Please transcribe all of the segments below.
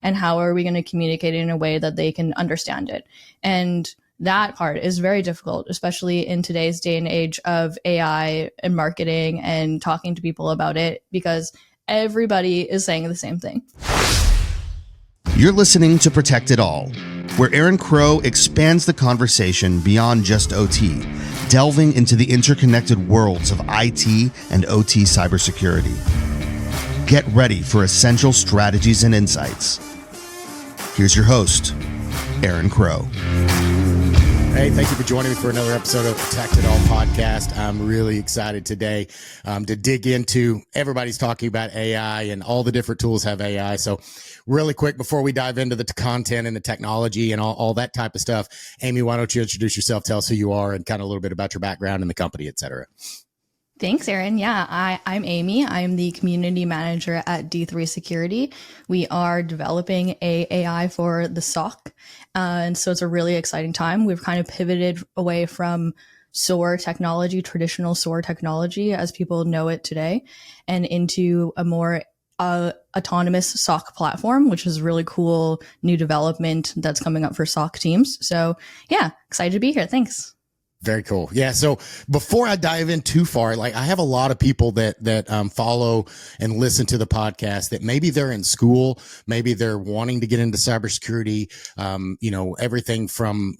and how are we going to communicate it in a way that they can understand it. And that part is very difficult, especially in today's day and age of AI and marketing and talking to people about it, because everybody is saying the same thing. You're listening to Protect It All, where Aaron Crow expands the conversation beyond just OT, delving into the interconnected worlds of IT and OT cybersecurity. Get ready for essential strategies and insights. Here's your host, Aaron Crow. Hey, thank you for joining me for another episode of Protect It All podcast. I'm really excited today to dig into, everybody's talking about AI and all the different tools have AI. So really quick, before we dive into the content and the technology and all that type of stuff, Amy, why don't you introduce yourself, tell us who you are and kind of a little bit about your background in the company, et cetera. Thanks, Aaron. Yeah, I'm Amy. I'm the community manager at D3 Security. We are developing a AI for the SOC. And so it's a really exciting time. We've kind of pivoted away from SOAR technology, traditional SOAR technology as people know it today, and into a more autonomous SOC platform, which is a really cool new development that's coming up for SOC teams. So yeah, excited to be here. Thanks. Very cool. Yeah. So before I dive in too far, like I have a lot of people that follow and listen to the podcast that maybe they're in school, maybe they're wanting to get into cybersecurity, everything from,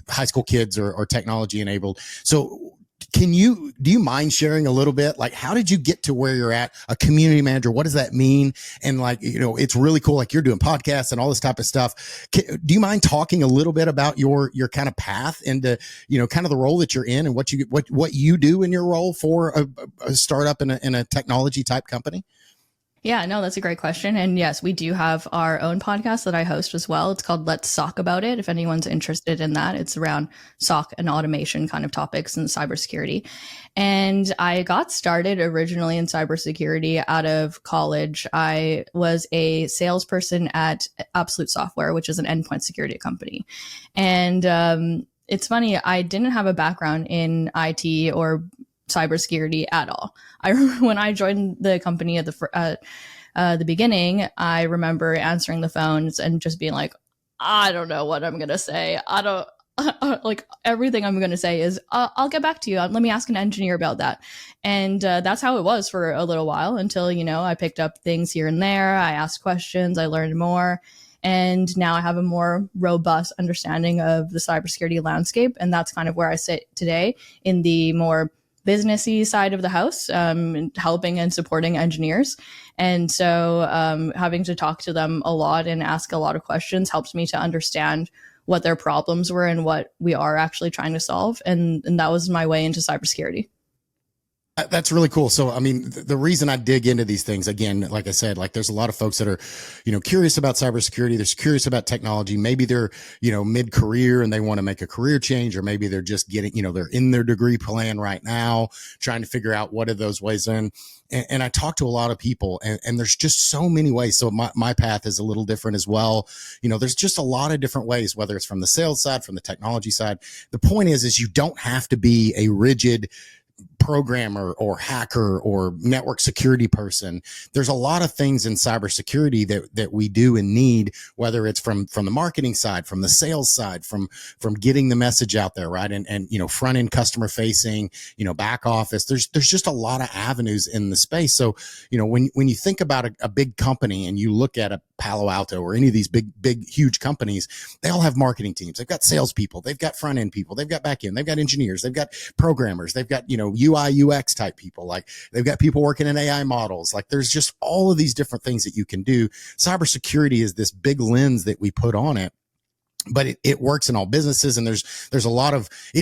high school kids or technology enabled. So do you mind sharing a little bit? Like, how did you get to where you're at? A community manager, what does that mean? And it's really cool. Like you're doing podcasts and all this type of stuff. Do you mind talking a little bit about your kind of path into, kind of the role that you're in and what you do in your role for a startup in a technology type company? Yeah, no, that's a great question. And yes, we do have our own podcast that I host as well. It's called Let's SOC About It. If anyone's interested in that, it's around SOC and automation kind of topics and cybersecurity. And I got started originally in cybersecurity out of college. I was a salesperson at Absolute Software, which is an endpoint security company. And it's funny, I didn't have a background in IT or cybersecurity at all. I remember when I joined the company at the beginning, I remember answering the phones and just being like, I don't know what I'm going to say. I don't like everything I'm going to say is, I'll get back to you. Let me ask an engineer about that. And that's how it was for a little while until, I picked up things here and there. I asked questions. I learned more. And now I have a more robust understanding of the cybersecurity landscape. And that's kind of where I sit today in the more businessy side of the house, helping and supporting engineers. And so having to talk to them a lot and ask a lot of questions helps me to understand what their problems were and what we are actually trying to solve. And that was my way into cybersecurity. That's really cool. So, I mean, the reason I dig into these things, again, like I said, like there's a lot of folks that are, curious about cybersecurity. They're curious about technology. Maybe they're, mid-career and they want to make a career change, or maybe they're just getting, they're in their degree plan right now, trying to figure out what are those ways in. And I talk to a lot of people and there's just so many ways. So my path is a little different as well. There's just a lot of different ways, whether it's from the sales side, from the technology side. The point is you don't have to be a rigid programmer or hacker or network security person. There's a lot of things in cybersecurity that we do and need, whether it's from the marketing side, from the sales side, from getting the message out there, right? And front end customer facing, back office. There's just a lot of avenues in the space. So, when you think about a big company and you look at a Palo Alto or any of these big, huge companies, they all have marketing teams. They've got salespeople, they've got front end people, they've got back end, they've got engineers, they've got programmers, they've got, UI, UX type people. Like they've got people working in AI models. Like there's just all of these different things that you can do. Cybersecurity is this big lens that we put on it. But it works in all businesses, and it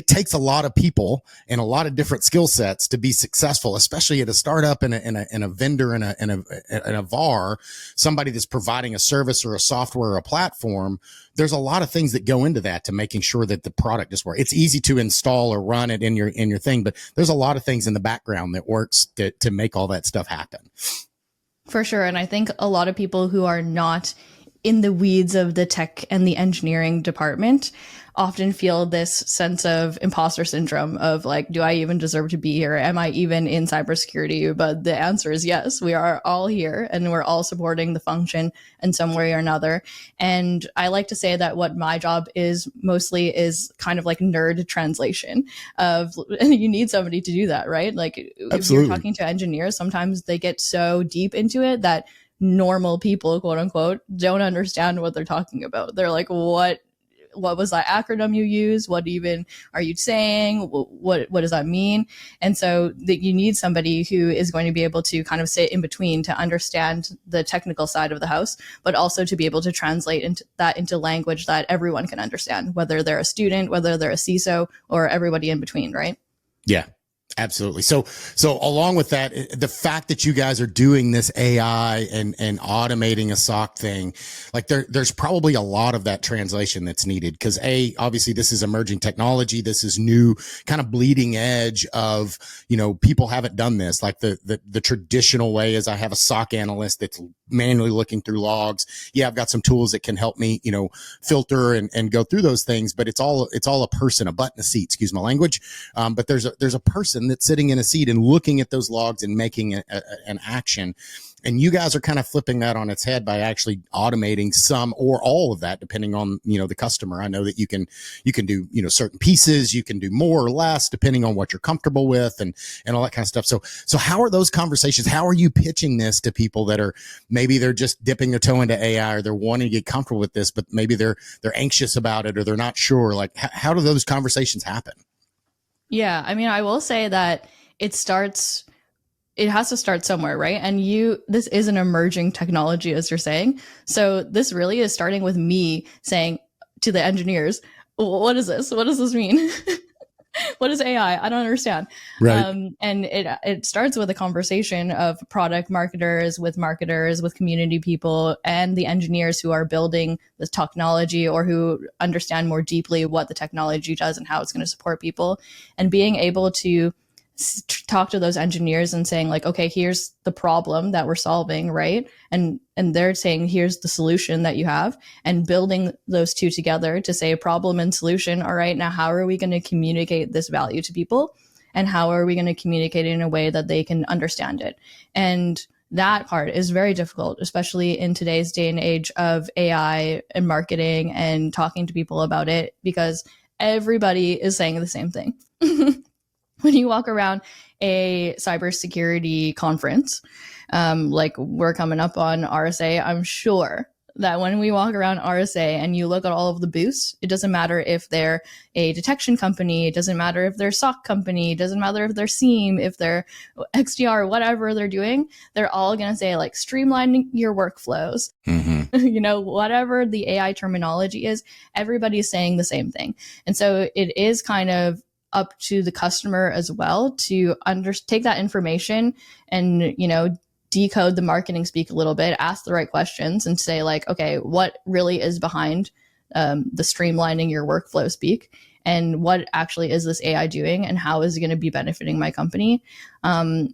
takes a lot of people and a lot of different skill sets to be successful, especially at a startup and a vendor and a VAR, somebody that's providing a service or a software or a platform. There's a lot of things that go into that to making sure that the product just works. It's easy to install or run it in your thing, but there's a lot of things in the background that works to make all that stuff happen. For sure. And I think a lot of people who are not in the weeds of the tech and the engineering department often feel this sense of imposter syndrome of like, do I even deserve to be here? Am I even in cybersecurity? But the answer is yes, we are all here and we're all supporting the function in some way or another. And I like to say that what my job is mostly is kind of like nerd translation of, you need somebody to do that, right? Like if you're talking to engineers, sometimes they get so deep into it that normal people, quote unquote, don't understand what they're talking about. They're like, what was that acronym you use? What even are you saying? What does that mean? And so that you need somebody who is going to be able to kind of sit in between to understand the technical side of the house, but also to be able to translate into language that everyone can understand, whether they're a student, whether they're a CISO, or everybody in between, right? Yeah. Absolutely. So along with that, the fact that you guys are doing this AI and automating a SOC thing, like there's probably a lot of that translation that's needed because obviously this is emerging technology. This is new kind of bleeding edge of, people haven't done this. Like the traditional way is I have a SOC analyst that's manually looking through logs. Yeah, I've got some tools that can help me, filter and go through those things, but it's all a person, a butt in a seat, excuse my language. But there's a person that's sitting in a seat and looking at those logs and making an action. And you guys are kind of flipping that on its head by actually automating some or all of that, depending on, the customer. I know that you can do, certain pieces, you can do more or less, depending on what you're comfortable with and all that kind of stuff. So how are those conversations? How are you pitching this to people that are, maybe they're just dipping their toe into AI or they're wanting to get comfortable with this, but maybe they're anxious about it or they're not sure? Like, how do those conversations happen? Yeah, I mean, I will say that it has to start somewhere, right? And this is an emerging technology, as you're saying. So this really is starting with me saying to the engineers, what is this? What does this mean? What is AI? I don't understand. Right. And it starts with a conversation of product marketers, with community people, and the engineers who are building this technology or who understand more deeply what the technology does and how it's going to support people. And being able to talk to those engineers and saying like, okay, here's the problem that we're solving, right? And they're saying, here's the solution that you have, and building those two together to say problem and solution. All right, now how are we going to communicate this value to people? And how are we going to communicate it in a way that they can understand it? And that part is very difficult, especially in today's day and age of AI and marketing and talking to people about it, because everybody is saying the same thing. When you walk around a cybersecurity conference, like we're coming up on RSA, I'm sure that when we walk around RSA and you look at all of the booths, it doesn't matter if they're a detection company, it doesn't matter if they're SOC company, it doesn't matter if they're SIEM, if they're XDR, whatever they're doing, they're all going to say like streamlining your workflows. Mm-hmm. Whatever the AI terminology is, everybody's saying the same thing. And so it is kind of up to the customer as well to take that information and, decode the marketing speak a little bit, ask the right questions and say like, okay, what really is behind the streamlining your workflow speak, and what actually is this AI doing and how is it going to be benefiting my company? That's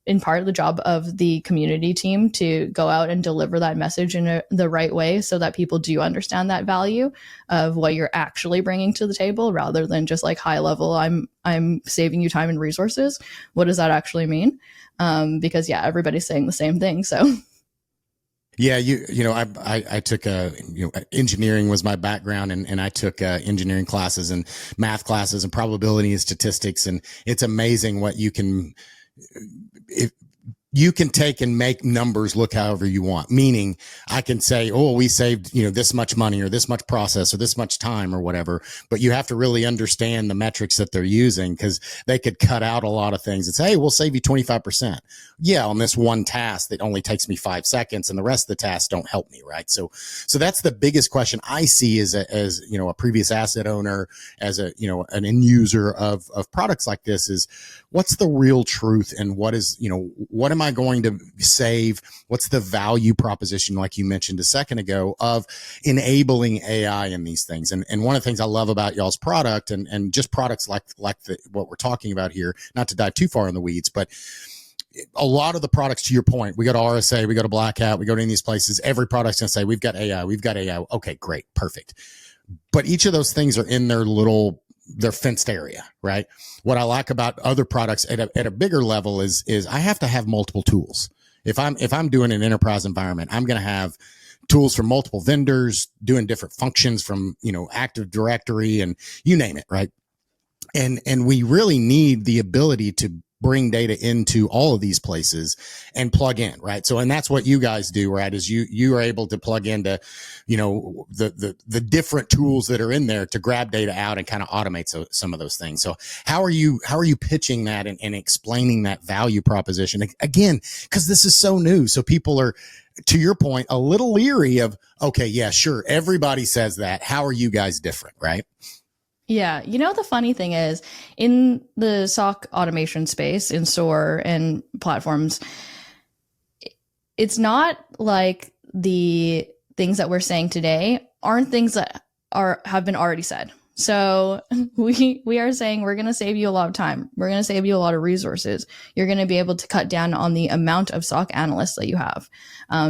in part the job of the community team to go out and deliver that message in the right way so that people do understand that value of what you're actually bringing to the table, rather than just like high level, I'm saving you time and resources. What does that actually mean? Because everybody's saying the same thing. So yeah, I took engineering was my background, and I took engineering classes and math classes and probability and statistics, and it's amazing what you can take and make numbers look however you want. Meaning I can say, oh, we saved, this much money or this much process or this much time or whatever, but you have to really understand the metrics that they're using, because they could cut out a lot of things and say, hey, we'll save you 25%. Yeah, on this one task that only takes me 5 seconds and the rest of the tasks don't help me, right? So that's the biggest question I see as a previous asset owner, as an end user of products like this, is what's the real truth, and what am I going to save? What's the value proposition, like you mentioned a second ago, of enabling AI in these things? And one of the things I love about y'all's product, and just products like what we're talking about here, not to dive too far in the weeds, but a lot of the products, to your point, we go to RSA, we go to Black Hat, we go to any of these places, every product's going to say, we've got AI. Okay, great. Perfect. But each of those things are in their fenced area, right? What I like about other products at a bigger level is I have to have multiple tools. If I'm doing an enterprise environment, I'm going to have tools from multiple vendors doing different functions from, Active Directory and you name it, right? And we really need the ability to bring data into all of these places and plug in, right? So, and that's what you guys do, right? Is you are able to plug into, the different tools that are in there to grab data out and kind of automate some of those things. So how are you pitching that and explaining that value proposition again? Because this is so new. So people are, to your point, a little leery of, okay, yeah, sure. Everybody says that. How are you guys different, right? Yeah. The funny thing is, in the SOC automation space, in SOAR and platforms, it's not like the things that we're saying today aren't things that have been already said. So we are saying we're going to save you a lot of time. We're going to save you a lot of resources. You're going to be able to cut down on the amount of SOC analysts that you have,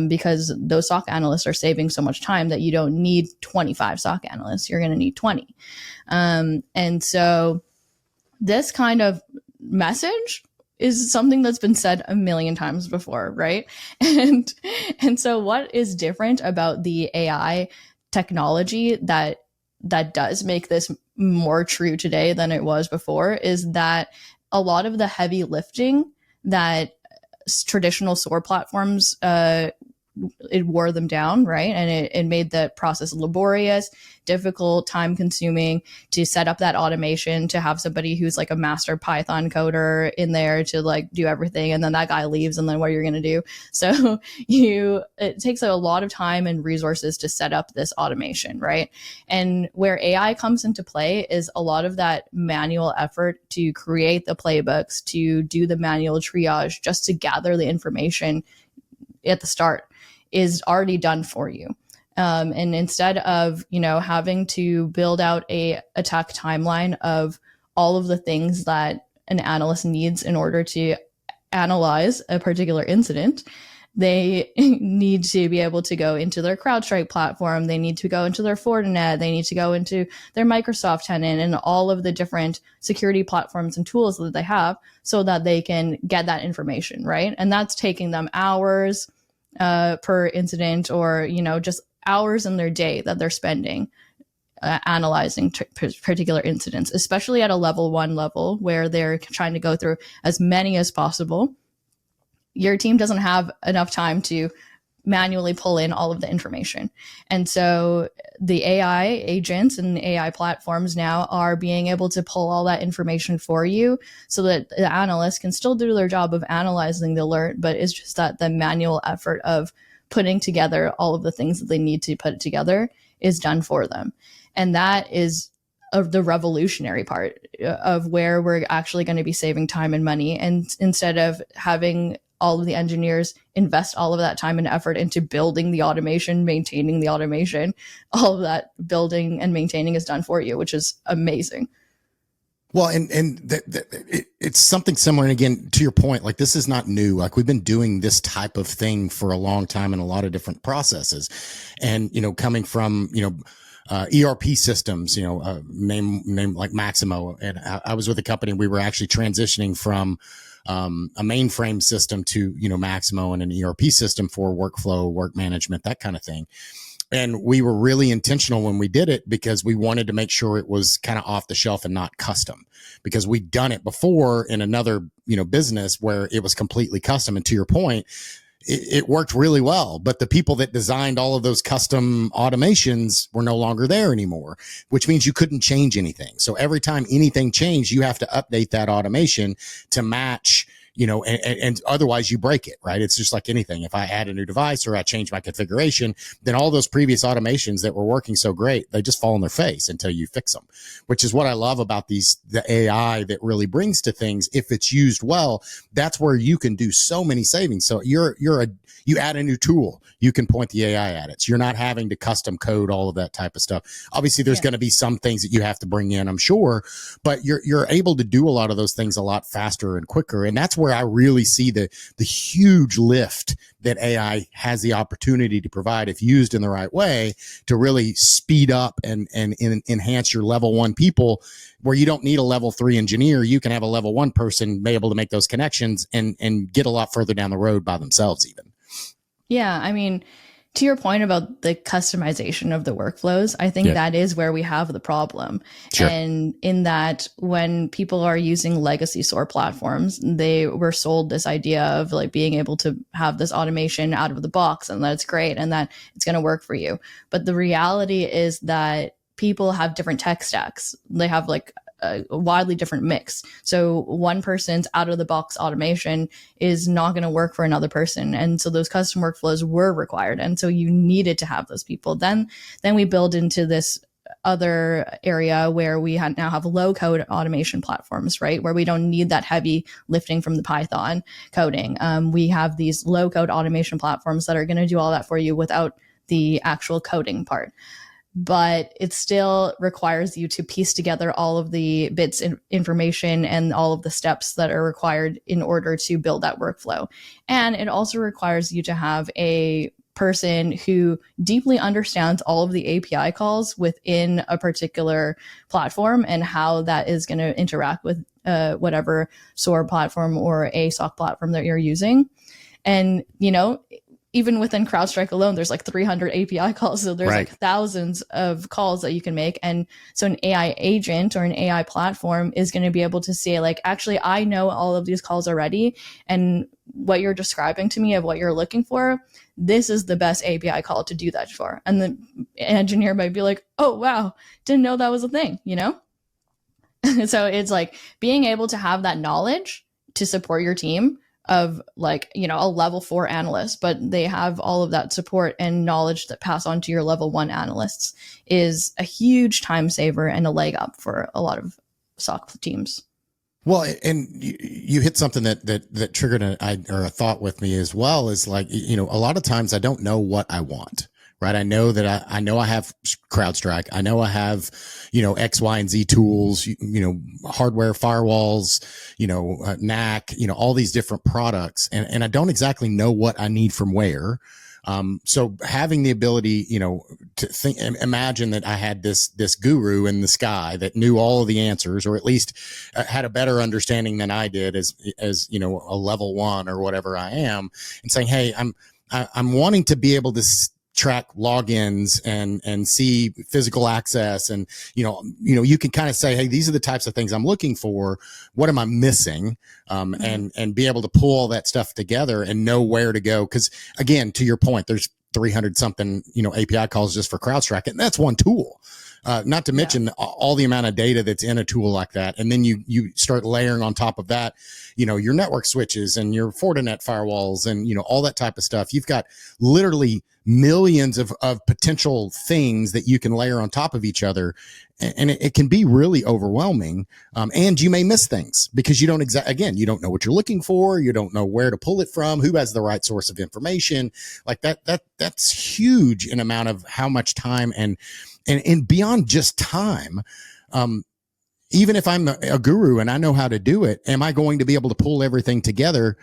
because those SOC analysts are saving so much time that you don't need 25 SOC analysts. You're going to need 20. And so this kind of message is something that's been said a million times before, right? And so what is different about the AI technology that does make this more true today than it was before is that a lot of the heavy lifting that traditional SOAR platforms, it wore them down, right? And it made the process laborious, difficult, time consuming to set up that automation, to have somebody who's like a master Python coder in there to like do everything. And then that guy leaves, and then what are you going to do? So it takes a lot of time and resources to set up this automation, right? And where AI comes into play is a lot of that manual effort to create the playbooks, to do the manual triage, just to gather the information at the start is already done for you. And instead of, having to build out a attack timeline of all of the things that an analyst needs in order to analyze a particular incident, they need to be able to go into their CrowdStrike platform. They need to go into their Fortinet. They need to go into their Microsoft tenant and all of the different security platforms and tools that they have so that they can get that information, right? And that's taking them hours per incident, or just hours in their day that they're spending analyzing particular incidents, especially at a level 1 level where they're trying to go through as many as possible. Your team doesn't have enough time to manually pull in all of the information. And so the AI agents and AI platforms now are being able to pull all that information for you so that the analysts can still do their job of analyzing the alert, but it's just that the manual effort of putting together all of the things that they need to put together is done for them. And that is the revolutionary part of where we're actually going to be saving time and money. And instead of having all of the engineers invest all of that time and effort into building the automation, maintaining the automation, all of that building and maintaining is done for you, which is amazing. Well, it's something similar. And again, to your point, like this is not new. Like we've been doing this type of thing for a long time in a lot of different processes. And, coming from, ERP systems, name like Maximo. And I was with a company, we were actually transitioning from a mainframe system to, Maximo and an ERP system for workflow, work management, that kind of thing. And we were really intentional when we did it because we wanted to make sure it was kind of off the shelf and not custom, because we'd done it before in another, business where it was completely custom. And to your point, it worked really well, but the people that designed all of those custom automations were no longer there anymore, which means you couldn't change anything. So every time anything changed, you have to update that automation to match, and otherwise you break it, right? It's just like anything. If I add a new device or I change my configuration, then all those previous automations that were working so great, they just fall on their face until you fix them, which is what I love about the AI that really brings to things. If it's used well, that's where you can do so many savings. So you add a new tool, you can point the AI at it. So you're not having to custom code all of that type of stuff. Obviously, there's going to be some things that you have to bring in, I'm sure, but you're able to do a lot of those things a lot faster and quicker. And that's where where I really see the huge lift that AI has the opportunity to provide if used in the right way to really speed up and enhance your level 1 people, where you don't need a level 3 engineer. You can have a level 1 person be able to make those connections and get a lot further down the road by themselves even. Yeah, I mean, to your point about the customization of the workflows, I think that is where we have the problem. Sure. And in that, when people are using legacy SOAR platforms, they were sold this idea of like being able to have this automation out of the box and that it's great and that it's going to work for you. But the reality is that people have different tech stacks. They have like a widely different mix. So one person's out of the box automation is not going to work for another person. And so those custom workflows were required. And so you needed to have those people. Then we build into this other area where we now have low code automation platforms, right? Where we don't need that heavy lifting from the Python coding. We have these low code automation platforms that are going to do all that for you without the actual coding part. But it still requires you to piece together all of the bits in information and all of the steps that are required in order to build that workflow. And it also requires you to have a person who deeply understands all of the API calls within a particular platform and how that is going to interact with whatever SOAR platform or a SOC platform that you're using. And, you know, even within CrowdStrike alone, there's like 300 API calls. So there's like thousands of calls that you can make. And so an AI agent or an AI platform is going to be able to say like, actually, I know all of these calls already. And what you're describing to me of what you're looking for, this is the best API call to do that for. And the engineer might be like, oh, wow, didn't know that was a thing, you know? So it's like being able to have that knowledge to support your team of like, you know, a level 4 analyst, but they have all of that support and knowledge that pass on to your level 1 analysts is a huge time saver and a leg up for a lot of SOC teams. Well, and you hit something that triggered a thought with me as well, is like, you know, a lot of times I don't know what I want. Right. I know that I know I have CrowdStrike. I know I have, you know, X, Y, and Z tools, you know, hardware, firewalls, you know, NAC, you know, all these different products. And I don't exactly know what I need from where. So having the ability, you know, to think, imagine that I had this guru in the sky that knew all of the answers, or at least had a better understanding than I did as, you know, a level 1 or whatever I am, and saying, hey, I'm wanting to be able to track logins and see physical access. And, you know, you can kind of say, hey, these are the types of things I'm looking for. What am I missing? And be able to pull all that stuff together and know where to go. Cause again, to your point, there's 300 something, you know, API calls just for CrowdStrike. And that's one tool. Not to mention all the amount of data that's in a tool like that. And then you start layering on top of that, you know, your network switches and your Fortinet firewalls and, you know, all that type of stuff. You've got literally millions of potential things that you can layer on top of each other. And it can be really overwhelming. And you may miss things because you don't you don't know what you're looking for. You don't know where to pull it from, who has the right source of information. Like that's huge in amount of how much time and beyond just time. Even if I'm a guru and I know how to do it, am I going to be able to pull everything together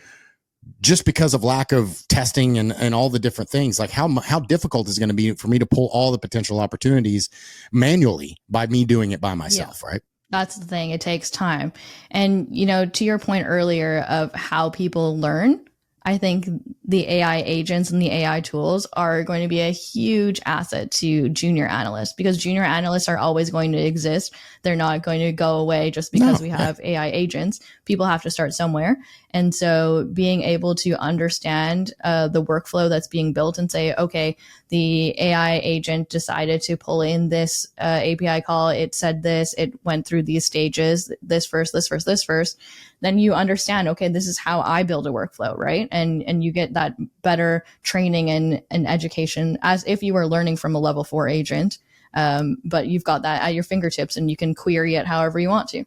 just because of lack of testing and all the different things? Like how difficult is it going to be for me to pull all the potential opportunities manually by me doing it by myself, right? That's the thing. It takes time. And, you know, to your point earlier of how people learn, I think the AI agents and the AI tools are going to be a huge asset to junior analysts, because junior analysts are always going to exist. They're not going to go away just because we have AI agents. People have to start somewhere. And so being able to understand the workflow that's being built and say, okay, the AI agent decided to pull in this API call. It said this, it went through these stages, this first. Then you understand, okay, this is how I build a workflow, right? And you get that better training and education as if you were learning from a level 4 agent. But you've got that at your fingertips and you can query it however you want to.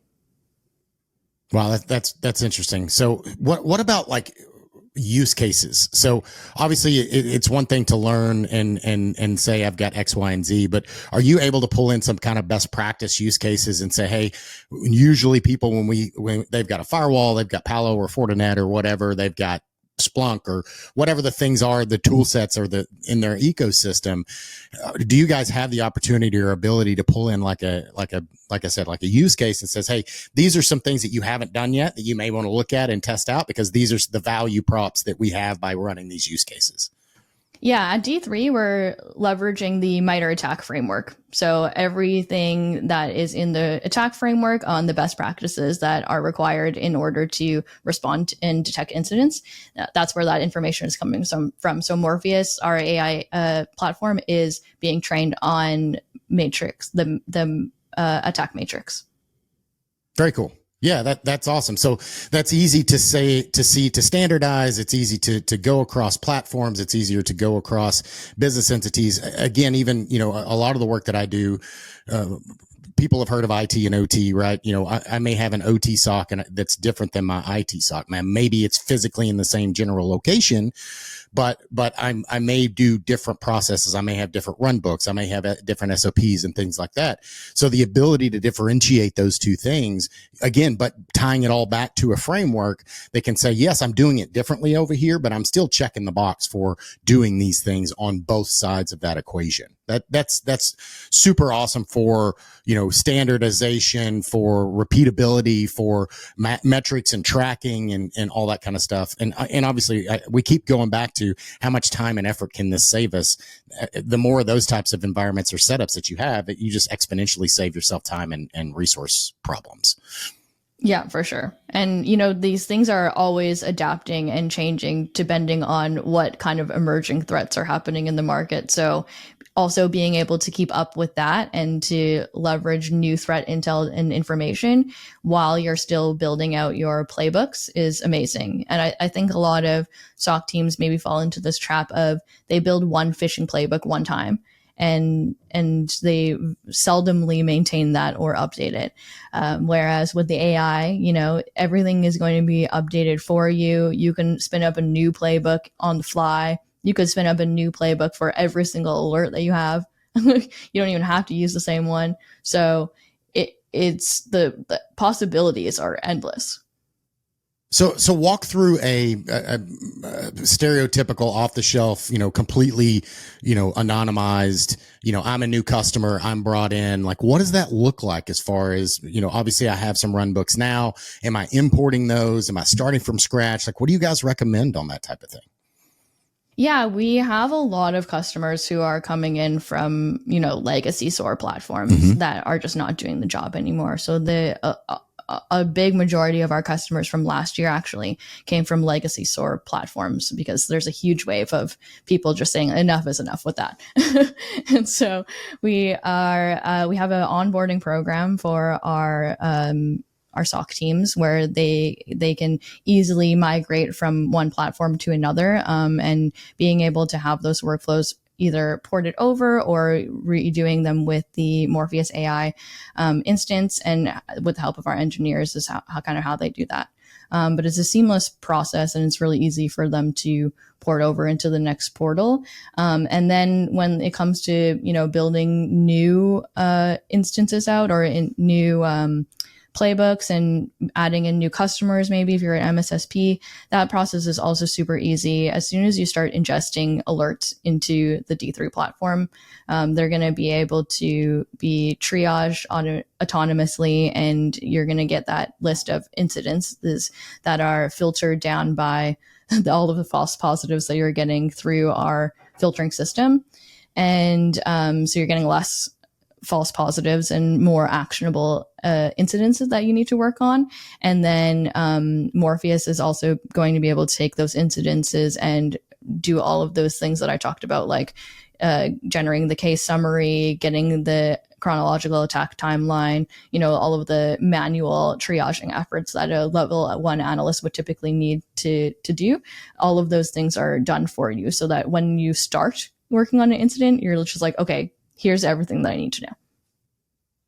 Wow, that's interesting. So what about like use cases. So obviously it's one thing to learn and say, I've got X, Y, and Z, but are you able to pull in some kind of best practice use cases and say, hey, usually people, when they've got a firewall, they've got Palo or Fortinet or whatever, they've got Splunk or whatever the things are, the tool sets or in their ecosystem. Do you guys have the opportunity or ability to pull in like I said, like a use case and says, hey, these are some things that you haven't done yet that you may want to look at and test out because these are the value props that we have by running these use cases? Yeah, at D3, we're leveraging the MITRE ATT&CK framework. So everything that is in the attack framework on the best practices that are required in order to respond and detect incidents, that's where that information is coming from. So Morpheus, our AI platform, is being trained on Matrix, the attack matrix. Very cool. Yeah, that's awesome. So that's easy to standardize. It's easy to go across platforms. It's easier to go across business entities. Again, even, a lot of the work that I do, people have heard of IT and OT, right? I may have an OT SOC that's different than my IT SOC. Man, maybe it's physically in the same general location, but I may do different processes. I may have different run books. I may have different SOPs and things like that. So the ability to differentiate those two things, again, but tying it all back to a framework, they can say, yes, I'm doing it differently over here, but I'm still checking the box for doing these things on both sides of that equation. That's super awesome for, standardization, for repeatability, for metrics and tracking and all that kind of stuff. And obviously we keep going back to how much time and effort can this save us. The more of those types of environments or setups that you have, you just exponentially save yourself time and resource problems. Yeah, for sure. And, these things are always adapting and changing depending on what kind of emerging threats are happening in the market. So also being able to keep up with that and to leverage new threat intel and information while you're still building out your playbooks is amazing. And I think a lot of SOC teams maybe fall into this trap of they build one phishing playbook one time and they seldomly maintain that or update it. Whereas with the AI, everything is going to be updated for you. You can spin up a new playbook on the fly. You could spin up a new playbook for every single alert that you have. You don't even have to use the same one. So it's the possibilities are endless. So walk through a stereotypical off the shelf, completely, anonymized, I'm a new customer, I'm brought in. Like, what does that look like as far as, obviously I have some run books now. Am I importing those? Am I starting from scratch? Like, what do you guys recommend on that type of thing? Yeah, we have a lot of customers who are coming in from, legacy SOAR platforms that are just not doing the job anymore. So a big majority of our customers from last year actually came from legacy SOAR platforms because there's a huge wave of people just saying enough is enough with that. And so we have an onboarding program for our SOC teams where they can easily migrate from one platform to another, and being able to have those workflows either ported over or redoing them with the Morpheus AI instance, and with the help of our engineers is how they do that. But it's a seamless process, and it's really easy for them to port over into the next portal. And then when it comes to building new instances out or in new playbooks and adding in new customers, maybe if you're an MSSP, that process is also super easy. As soon as you start ingesting alerts into the D3 platform, they're going to be able to be triaged autonomously, and you're going to get that list of incidents that are filtered down by all of the false positives that you're getting through our filtering system. And so you're getting less false positives and more actionable incidences that you need to work on. And then Morpheus is also going to be able to take those incidences and do all of those things that I talked about, like generating the case summary, getting the chronological attack timeline, all of the manual triaging efforts that a level 1 analyst would typically need to do. All of those things are done for you so that when you start working on an incident, you're just like, okay, here's everything that I need to know.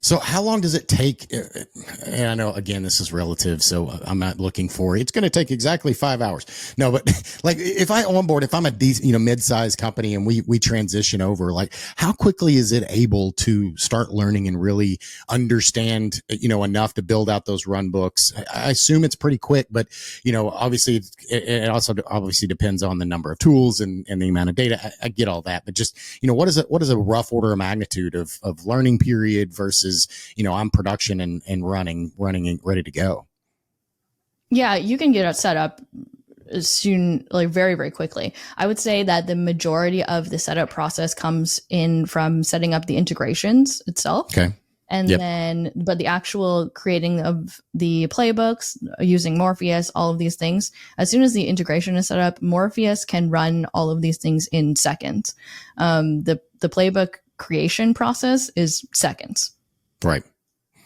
So how long does it take? And I know, again, this is relative, so I'm not looking for, it's going to take exactly 5 hours. No, but like if I'm a decent, mid-sized company and we transition over, like how quickly is it able to start learning and really understand, enough to build out those run books? I assume it's pretty quick, but, obviously it also obviously depends on the number of tools and the amount of data. I get all that, but just, what is a rough order of magnitude of learning period versus, I'm production and running and ready to go? Yeah, you can get it set up soon, like very, very quickly. I would say that the majority of the setup process comes in from setting up the integrations itself. Okay. And then, but the actual creating of the playbooks using Morpheus, all of these things, as soon as the integration is set up, Morpheus can run all of these things in seconds. The playbook creation process is seconds. Right.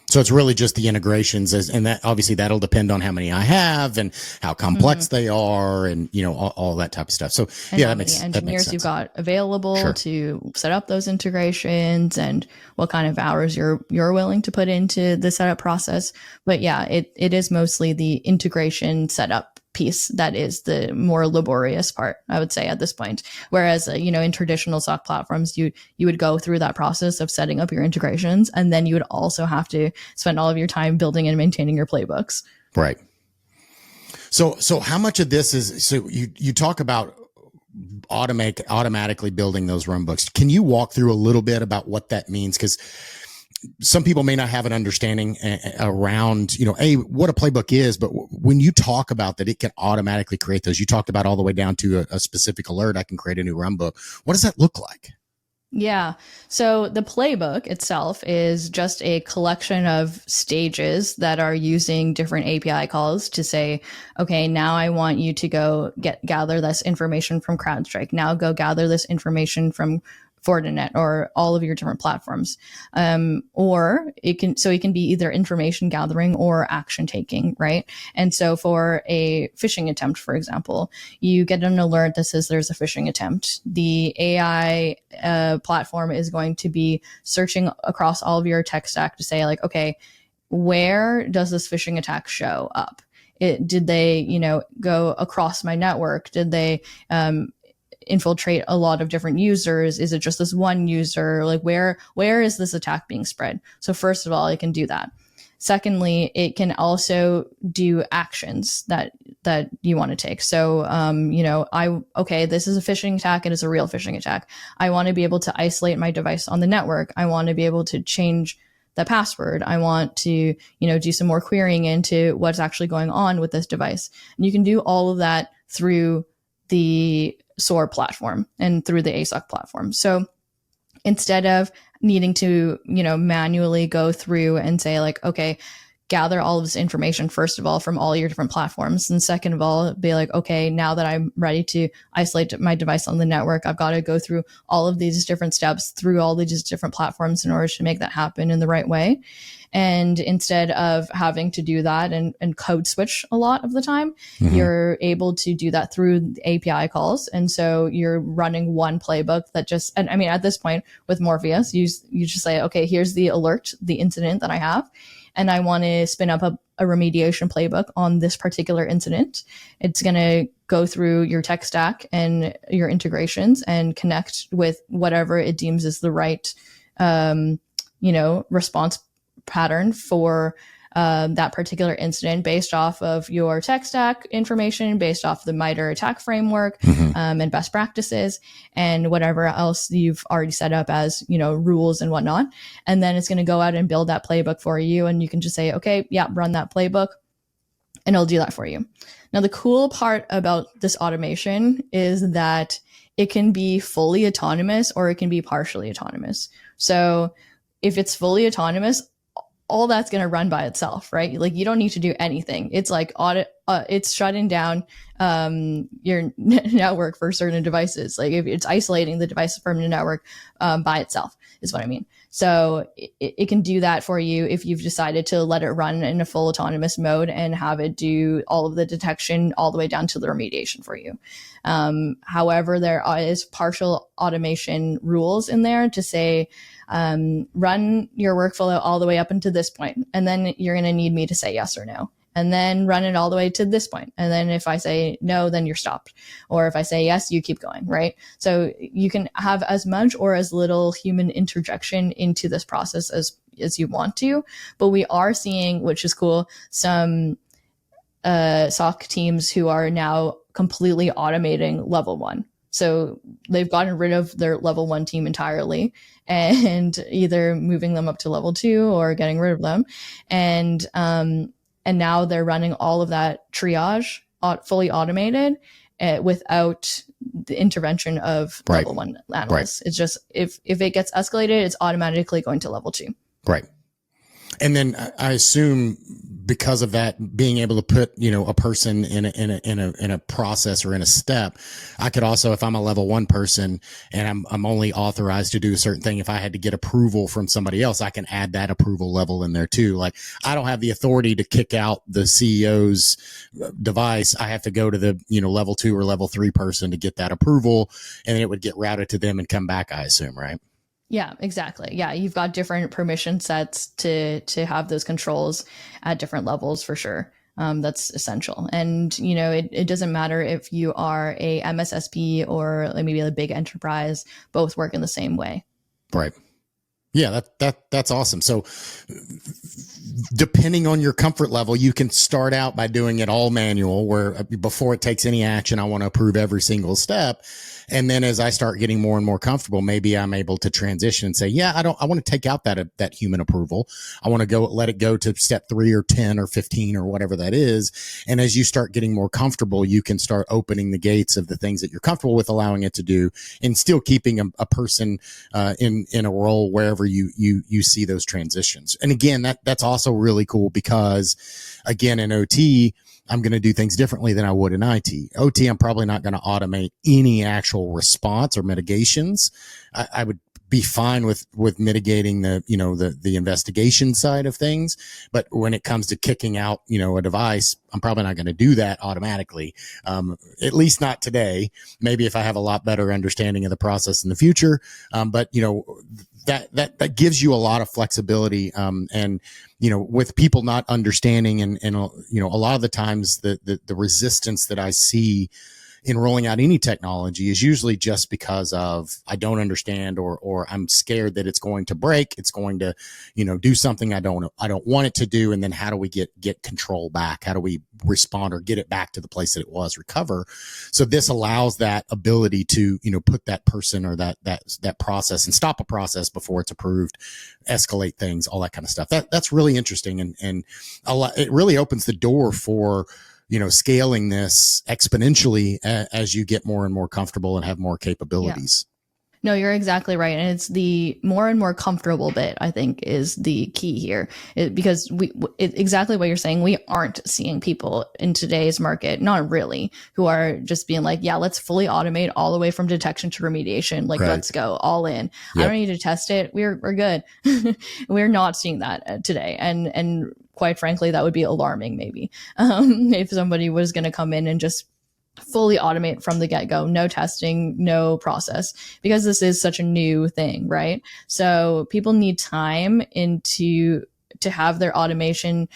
So it's really just the integrations, and that obviously that'll depend on how many I have and how complex they are, and all that type of stuff. So and yeah, how many engineers sense. You've got available to set up those integrations, and what kind of hours you're willing to put into the setup process. But yeah, it is mostly the integration setup piece that is the more laborious part, I would say, at this point. Whereas in traditional SOC platforms, you would go through that process of setting up your integrations, and then you would also have to spend all of your time building and maintaining your playbooks. Right. So how much of this is, so you talk about automatically building those run books. Can you walk through a little bit about what that means? Because some people may not have an understanding around, what a playbook is, but when you talk about that, it can automatically create those. You talked about all the way down to a specific alert. I can create a new run book. What does that look like? Yeah. So the playbook itself is just a collection of stages that are using different API calls to say, okay, now I want you to go gather this information from CrowdStrike. Now go gather this information from Fortinet or all of your different platforms. Or it can be either information gathering or action taking, right? And so for a phishing attempt, for example, you get an alert that says there's a phishing attempt. The AI platform is going to be searching across all of your tech stack to say, like, okay, where does this phishing attack show up? Did they, go across my network? Did they infiltrate a lot of different users? Is it just this one user? Like where is this attack being spread? So first of all, it can do that. Secondly, it can also do actions that you want to take. So, this is a phishing attack. It is a real phishing attack. I want to be able to isolate my device on the network. I want to be able to change the password. I want to, do some more querying into what's actually going on with this device. And you can do all of that through the SOAR platform and through the ASOC platform. So instead of needing to, manually go through and say, like, okay, gather all of this information, first of all, from all your different platforms. And second of all, be like, okay, now that I'm ready to isolate my device on the network, I've got to go through all of these different steps through all these different platforms in order to make that happen in the right way. And instead of having to do that and code switch a lot of the time, you're able to do that through API calls. And so you're running one playbook that just, and I mean, at this point with Morpheus, you just say, okay, here's the alert, the incident that I have, and I want to spin up a remediation playbook on this particular incident. It's going to go through your tech stack and your integrations and connect with whatever it deems is the right, response pattern for that particular incident based off of your tech stack information, based off the MITRE attack framework, and best practices, and whatever else you've already set up as, rules and whatnot. And then it's going to go out and build that playbook for you. And you can just say, okay, yeah, run that playbook, and it'll do that for you. Now, the cool part about this automation is that it can be fully autonomous or it can be partially autonomous. So if it's fully autonomous, all that's going to run by itself, right? Like you don't need to do anything. It's like it's shutting down your network for certain devices. Like if it's isolating the device from your network by itself is what I mean. So it can do that for you if you've decided to let it run in a full autonomous mode and have it do all of the detection all the way down to the remediation for you. However, there is partial automation rules in there to say, run your workflow all the way up into this point, and then you're going to need me to say yes or no. And then run it all the way to this point. And then if I say no, then you're stopped. Or if I say yes, you keep going, right? So you can have as much or as little human interjection into this process as you want to. But we are seeing, which is cool, some SOC teams who are now completely automating level 1. So they've gotten rid of their level 1 team entirely and either moving them up to level 2 or getting rid of them. And now they're running all of that triage fully automated without the intervention of level 1 analysts. It's just if it gets escalated, it's automatically going to level 2. Right. And then I assume because of that, being able to put, a person in a process or in a step, I could also, if I'm a level 1 person and I'm only authorized to do a certain thing, if I had to get approval from somebody else, I can add that approval level in there too. Like I don't have the authority to kick out the CEO's device. I have to go to the, level 2 or level 3 person to get that approval, and it would get routed to them and come back, I assume, right? Yeah, exactly. Yeah, you've got different permission sets to have those controls at different levels for sure. That's essential. And, it doesn't matter if you are a MSSP or maybe a big enterprise, both work in the same way. Right. Yeah, that's awesome. So depending on your comfort level, you can start out by doing it all manual, where before it takes any action, I want to approve every single step. And then as I start getting more and more comfortable, maybe I'm able to transition and say, yeah, I want to take out that human approval. I want to let it go to step 3 or 10 or 15 or whatever that is. And as you start getting more comfortable, you can start opening the gates of the things that you're comfortable with allowing it to do, and still keeping a person in a role wherever you see those transitions. And again, that's also really cool because again, in OT, I'm going to do things differently than I would in IT. OT, I'm probably not going to automate any actual response or mitigations. I would be fine with mitigating the investigation side of things. But when it comes to kicking out, a device, I'm probably not going to do that automatically. At least not today. Maybe if I have a lot better understanding of the process in the future. But that gives you a lot of flexibility. And, with people not understanding and a lot of the times the resistance that I see in rolling out any technology is usually just because of I don't understand or I'm scared that it's going to break. It's going to, do something I don't want it to do. And then how do we get control back? How do we respond or get it back to the place that it was, recover? So this allows that ability to, put that person or that process and stop a process before it's approved, escalate things, all that kind of stuff. That's really interesting. And a lot, it really opens the door for, scaling this exponentially as you get more and more comfortable and have more capabilities. No, you're exactly right. And it's the more and more comfortable bit, I think, is the key here. Because exactly what you're saying, we aren't seeing people in today's market, not really, who are just being like, yeah, let's fully automate all the way from detection to remediation. Like, let's go all in. Yep. I don't need to test it. We're good. We're not seeing that today. And quite frankly, that would be alarming, maybe, if somebody was going to come in and just fully automate from the get-go, no testing, no process, because this is such a new thing, right? So people need time to have their automation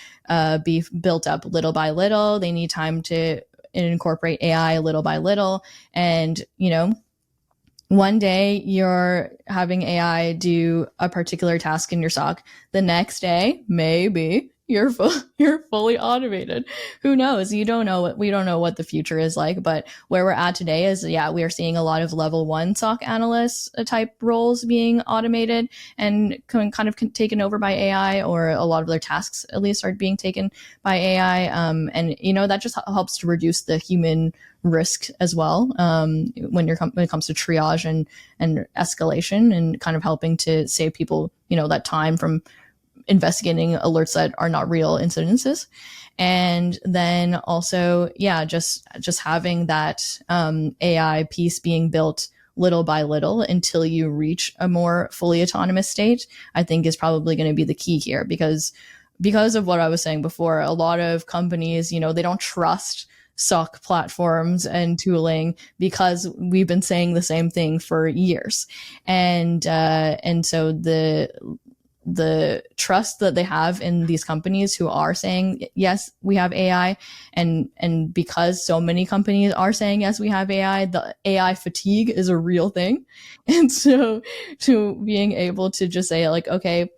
be built up little by little. They need time to incorporate AI little by little. And, one day you're having AI do a particular task in your SOC. The next day, maybe you're fully automated. Who knows? We don't know what the future is like, but where we're at today is, we are seeing a lot of level 1 SOC analyst type roles being automated and kind of taken over by AI, or a lot of their tasks at least are being taken by AI. And that just helps to reduce the human risk as well, when it comes to triage and escalation, and kind of helping to save people, that time from investigating alerts that are not real incidences. And then also, just having that AI piece being built little by little until you reach a more fully autonomous state, I think is probably going to be the key here, because of what I was saying before, a lot of companies, they don't trust SOC platforms and tooling because we've been saying the same thing for years. And so the trust that they have in these companies who are saying, yes, we have AI, and because so many companies are saying, yes, we have AI, the AI fatigue is a real thing. And so to being able to just say like, okay,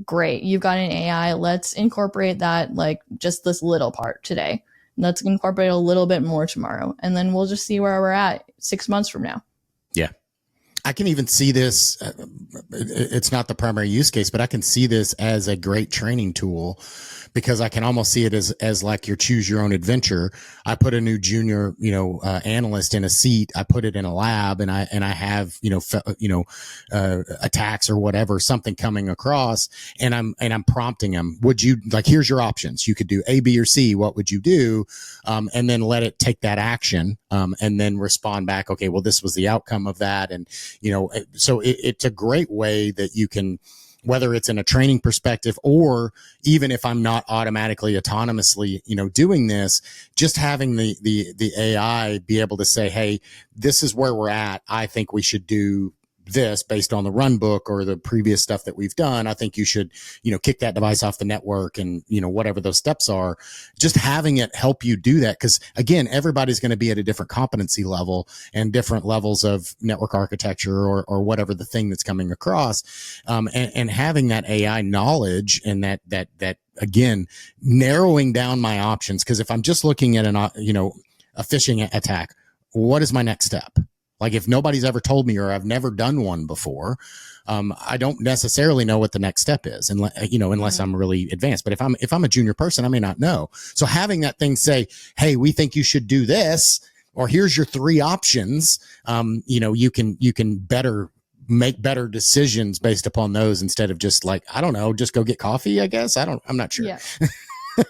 great, you've got an AI, let's incorporate that, like just this little part today. Let's incorporate a little bit more tomorrow. And then we'll just see where we're at 6 months from now. Yeah. I can even see this. It's not the primary use case, but I can see this as a great training tool, because I can almost see it as like your choose your own adventure. I put a new junior, analyst in a seat. I put it in a lab, and I have, attacks or whatever, something coming across, and I'm prompting them. Would you like, here's your options. You could do A, B, or C. What would you do? And then let it take that action. And then respond back. Okay, well, this was the outcome of that. And, so it's a great way that you can, whether it's in a training perspective, or even if I'm not automatically autonomously, doing this, just having the AI be able to say, hey, this is where we're at. I think we should do this based on the run book or the previous stuff that we've done. I think you should, kick that device off the network, and, whatever those steps are, just having it help you do that. Cause again, everybody's going to be at a different competency level and different levels of network architecture or whatever the thing that's coming across. And having that AI knowledge and that again, narrowing down my options. Cause if I'm just looking at a phishing attack, what is my next step? Like if nobody's ever told me, or I've never done one before, I don't necessarily know what the next step is, unless I'm really advanced. But if I'm a junior person, I may not know. So having that thing say, hey, we think you should do this, or here's your 3 options. You can make better decisions based upon those, instead of just like, I don't know, just go get coffee, I guess. I'm not sure. Yeah.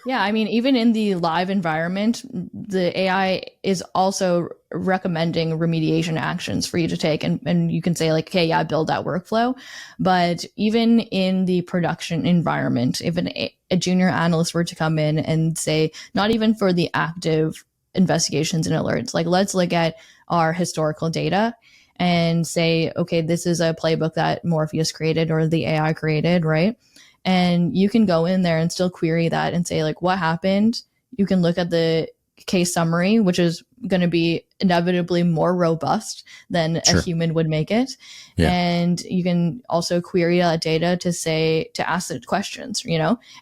Yeah, I mean, even in the live environment, the AI is also recommending remediation actions for you to take. And you can say like, okay, yeah, build that workflow. But even in the production environment, if a junior analyst were to come in and say, not even for the active investigations and alerts, like let's look at our historical data and say, okay, this is a playbook that Morpheus created or the AI created, right? And you can go in there and still query that and say like, what happened? You can look at the case summary, which is going to be inevitably more robust than a human would make it. Yeah. And you can also query that data to ask it questions,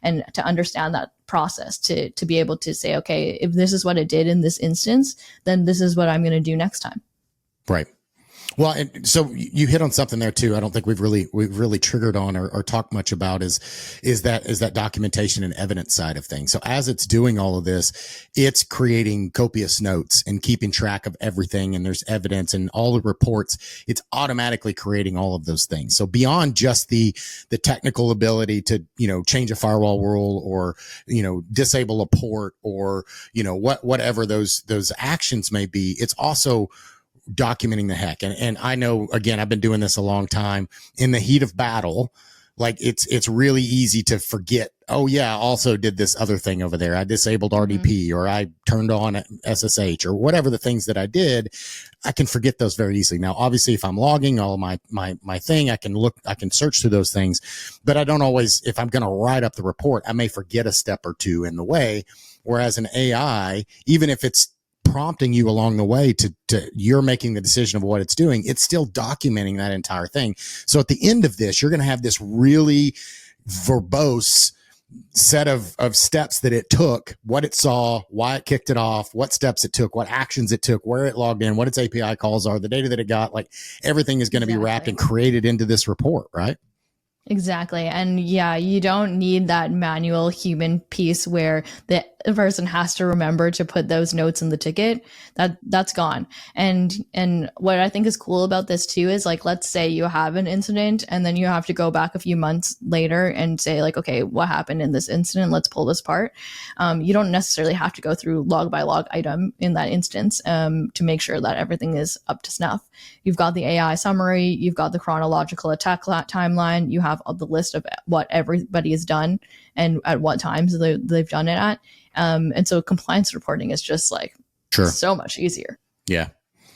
and to understand that process, to be able to say, okay, if this is what it did in this instance, then this is what I'm going to do next time. Right. Well, and so you hit on something there too. I don't think we've really triggered on or talked much about is that documentation and evidence side of things. So as it's doing all of this, it's creating copious notes and keeping track of everything. And there's evidence and all the reports. It's automatically creating all of those things. So beyond just the technical ability to, change a firewall rule or, disable a port or, whatever those actions may be, it's also documenting the heck. And I know, again, I've been doing this a long time. In the heat of battle, like it's really easy to forget, oh yeah, I also did this other thing over there. I disabled RDP or I turned on SSH or whatever the things that I did. I can forget those very easily. Now, obviously, if I'm logging all of my thing, I can search through those things, but I don't always, if I'm going to write up the report, I may forget a step or two in the way. Whereas an AI, even if it's prompting you along the way to you're making the decision of what it's doing, it's still documenting that entire thing. So at the end of this, you're going to have this really verbose set of steps that it took, what it saw, why it kicked it off, what steps it took, what actions it took, where it logged in, what its API calls are, the data that it got, like everything is going to be wrapped and created into this report, right? Exactly. And yeah, you don't need that manual human piece where the the person has to remember to put those notes in the ticket, that's gone. And what I think is cool about this too is like, let's say you have an incident and then you have to go back a few months later and say like, okay, what happened in this incident? Let's pull this apart. You don't necessarily have to go through log by log item in that instance to make sure that everything is up to snuff. You've got the AI summary, you've got the chronological attack timeline, you have the list of what everybody has done and at what times they've done it at. And so compliance reporting is just like so much easier. Yeah.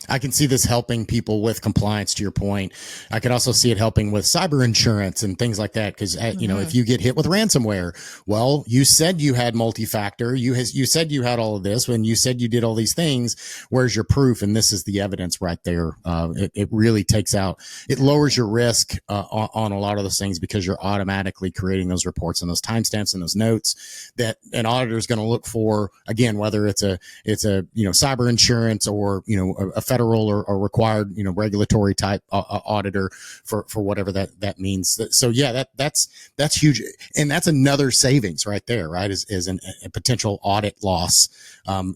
I can see this helping people with compliance, to your point. I can also see it helping with cyber insurance and things like that. Because, you know, if you get hit with ransomware, well, you said you had multi-factor. You said you had all of this when you said you did all these things. Where's your proof? And this is the evidence right there. It really takes out, it lowers your risk on a lot of those things because you're automatically creating those reports and those timestamps and those notes that an auditor is going to look for, again, whether it's a, you know, cyber insurance or, you know, a federal or required, you know, regulatory type auditor for whatever that means. So yeah, that's huge. And that's another savings right there, right? Is a potential audit loss,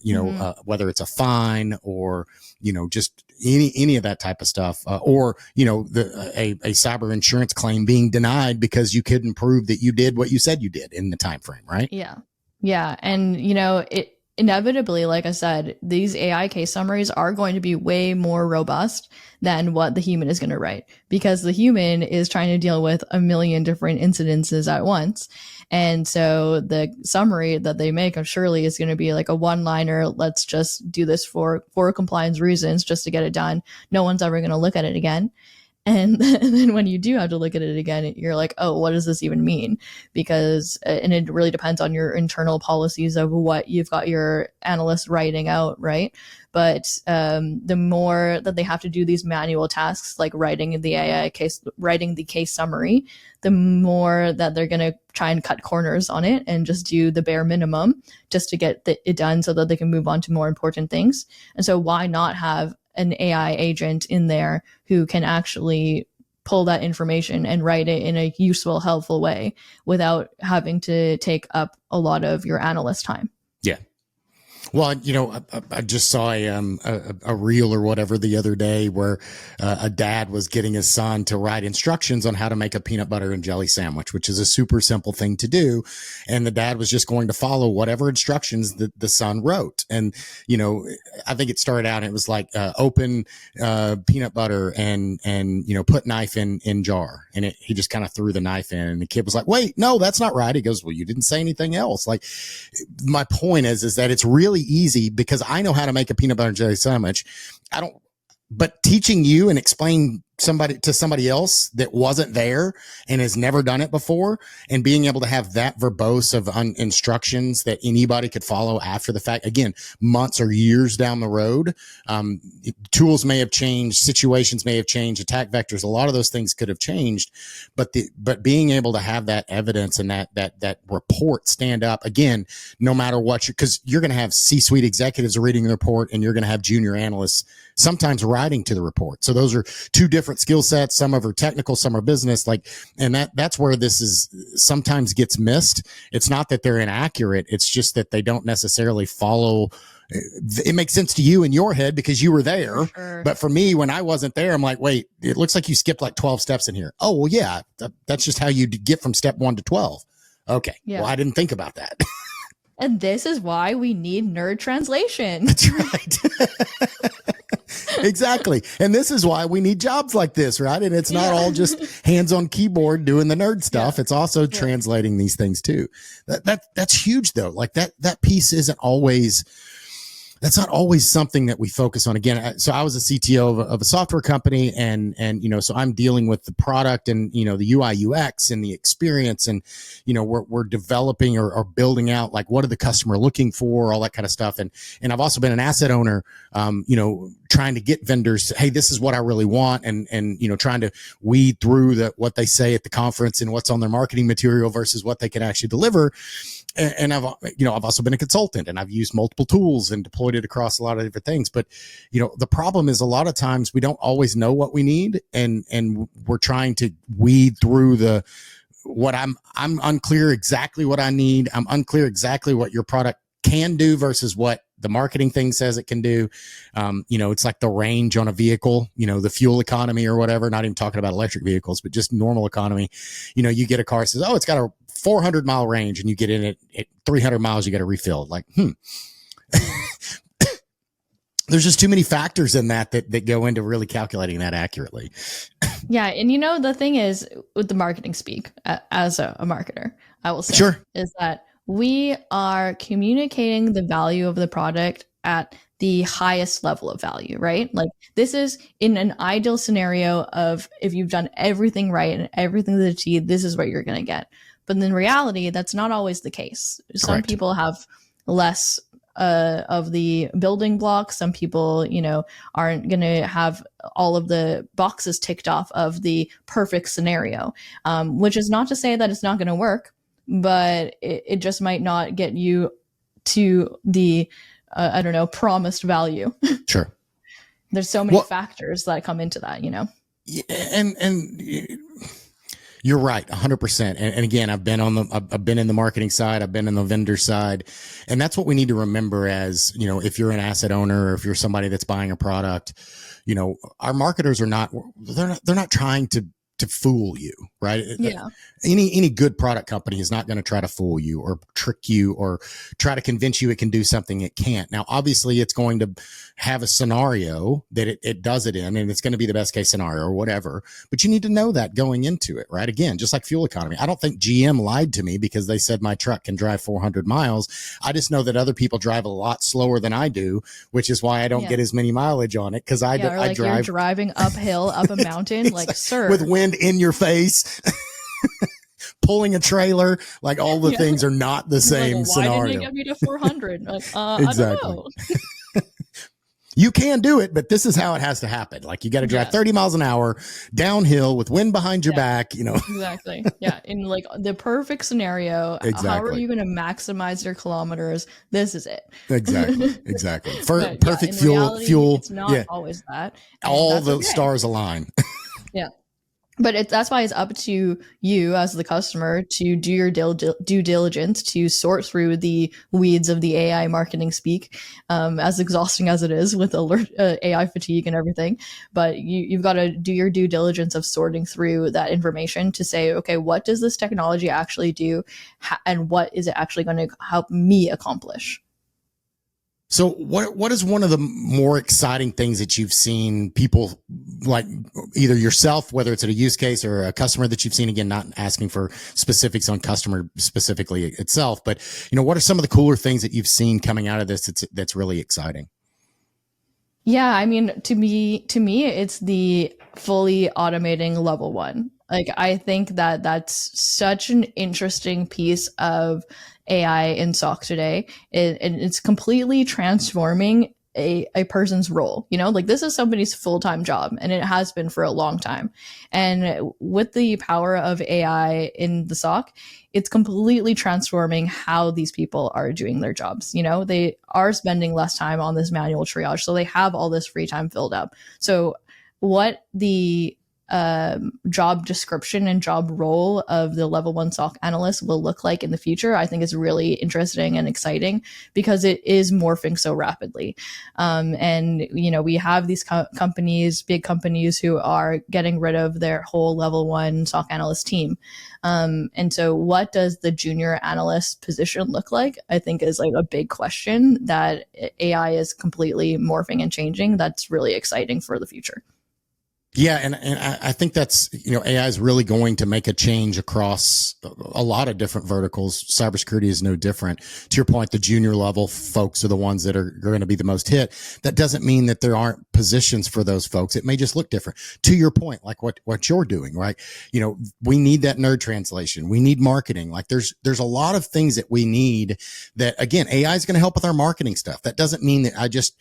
you know, whether it's a fine or, you know, just any of that type of stuff, or, you know, a cyber insurance claim being denied because you couldn't prove that you did what you said you did in the time frame, right? Yeah. Yeah. And, you know, inevitably, like I said, these AI case summaries are going to be way more robust than what the human is going to write, because the human is trying to deal with a million different incidences at once. And so the summary that they make surely is going to be like a one-liner. Let's just do this for compliance reasons, just to get it done. No one's ever going to look at it again. And then when you do have to look at it again, you're like, oh, what does this even mean? Because, and it really depends on your internal policies of what you've got your analysts writing out, right? But the more that they have to do these manual tasks, like writing the case summary, the more that they're going to try and cut corners on it and just do the bare minimum just to get it done so that they can move on to more important things. And so why not have an AI agent in there who can actually pull that information and write it in a useful, helpful way without having to take up a lot of your analyst time? Yeah. Well, you know, I just saw a reel or whatever the other day where a dad was getting his son to write instructions on how to make a peanut butter and jelly sandwich, which is a super simple thing to do. And the dad was just going to follow whatever instructions that the son wrote. And, you know, I think it started out, it was like open peanut butter and, you know, put knife in jar. And he just kind of threw the knife in, and the kid was like, wait, no, that's not right. He goes, well, you didn't say anything else. Like, my point is that it's really easy, because I know how to make a peanut butter and jelly sandwich. But teaching you and explaining to somebody else that wasn't there and has never done it before, and being able to have that verbose of instructions that anybody could follow after the fact, again, months or years down the road, tools may have changed, situations may have changed, attack vectors, a lot of those things could have changed, but being able to have that evidence and that report stand up, again, no matter what, because you're going to have C-suite executives reading the report, and you're going to have junior analysts sometimes writing to the report. So those are two different skill sets. Some of are technical, some are business, and that's where this is sometimes gets missed. It's not that they're inaccurate. It's just that they don't necessarily follow. It makes sense to you in your head because you were there. Sure. But for me, when I wasn't there, I'm like, wait, it looks like you skipped like 12 steps in here. Oh, well, yeah, that's just how you get from step 1 to 12. Okay. Yeah. Well, I didn't think about that. And this is why we need nerd translation. That's right. Exactly. And this is why we need jobs like this, right? And it's not all just hands on keyboard doing the nerd stuff. Yeah. It's also translating these things too. That's huge though. Like that piece isn't always, that's not always something that we focus on. Again, so I was a CTO of a software company, and, you know, so I'm dealing with the product and, you know, the UI UX and the experience, and, you know, we're developing or building out, like, what are the customer looking for, all that kind of stuff. And I've also been an asset owner, you know, trying to get vendors, hey, this is what I really want. And, you know, trying to weed through what they say at the conference and what's on their marketing material versus what they can actually deliver. And I've also been a consultant, and I've used multiple tools and deployed it across a lot of different things. But, you know, the problem is a lot of times we don't always know what we need, and we're trying to weed through what I'm unclear exactly what I need. I'm unclear exactly what your product can do versus what the marketing thing says it can do. It's like the range on a vehicle, the fuel economy or whatever, not even talking about electric vehicles, but just normal economy. You get a car that says, oh, it's got a 400-mile range, and you get in it at 300 miles, you got to refill. Like, there's just too many factors in that go into really calculating that accurately. Yeah. And the thing is with the marketing speak, as a marketer, I will say, sure, is that we are communicating the value of the product at the highest level of value, right? Like, this is in an ideal scenario of if you've done everything right and everything to the T, this is what you're going to get. But in reality, that's not always the case. Some Correct. people have less of the building blocks. Some people, aren't going to have all of the boxes ticked off of the perfect scenario, which is not to say that it's not going to work, but it just might not get you to the, promised value. Sure. There's so many factors that come into that, Yeah, and you're right, 100%. And again, I've been in the marketing side, I've been in the vendor side, and that's what we need to remember as, if you're an asset owner or if you're somebody that's buying a product, our marketers they're not trying to fool you, right? Yeah. Any good product company is not going to try to fool you or trick you or try to convince you it can do something it can't. Now, obviously, it's going to have a scenario that it does it in, and it's going to be the best case scenario or whatever. But you need to know that going into it, right? Again, just like fuel economy. I don't think GM lied to me because they said my truck can drive 400 miles. I just know that other people drive a lot slower than I do, which is why I don't get as many mileage on it, because I drive. You're driving uphill, up a mountain, like, sir. With wind in your face. Pulling a trailer, like all the things are not the same scenario. Why didn't they get me to 400? Like, exactly. I don't know. You can do it, but this is how it has to happen. Like, you got to drive 30 miles an hour downhill with wind behind your back, Exactly. Yeah. In like the perfect scenario, exactly. How are you going to maximize your kilometers? This is it. Exactly. For But, perfect in fuel. reality, it's not always that. All the stars align. Yeah. But that's why it's up to you as the customer to do your due diligence to sort through the weeds of the AI marketing speak, as exhausting as it is with AI fatigue and everything. But you've got to do your due diligence of sorting through that information to say, okay, what does this technology actually do? And what is it actually going to help me accomplish? So what is one of the more exciting things that you've seen people, like either yourself, whether it's at a use case or a customer that you've seen, again, not asking for specifics on customer specifically itself, but what are some of the cooler things that you've seen coming out of this that's really exciting? Yeah, I mean, to me, it's the fully automating level 1. Like, I think that that's such an interesting piece of AI in SOC today. And it's completely transforming a person's role. Like, this is somebody's full-time job, and it has been for a long time. And with the power of AI in the SOC, it's completely transforming how these people are doing their jobs. They are spending less time on this manual triage, so they have all this free time filled up. So what the job description and job role of the level 1 SOC analyst will look like in the future, I think is really interesting and exciting, because it is morphing so rapidly. And we have these companies, big companies, who are getting rid of their whole level 1 SOC analyst team. And so what does the junior analyst position look like? I think is like a big question that AI is completely morphing and changing. That's really exciting for the future. Yeah, and I think that's, AI is really going to make a change across a lot of different verticals. Cybersecurity is no different. To your point, the junior level folks are the ones that are going to be the most hit. That doesn't mean that there aren't positions for those folks. It may just look different. To your point, like what you're doing, right? We need that nerd translation. We need marketing. Like, there's a lot of things that we need that, again, AI is going to help with our marketing stuff. That doesn't mean that I just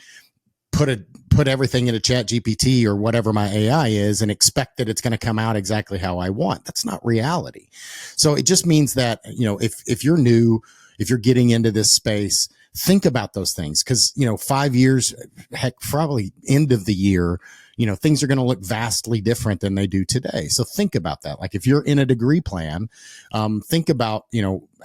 put everything into Chat GPT or whatever my AI is and expect that it's going to come out exactly how I want. That's not reality. So it just means that, if you're new, if you're getting into this space, think about those things. Cause 5 years, heck, probably end of the year, things are going to look vastly different than they do today. So think about that. Like, if you're in a degree plan, think about,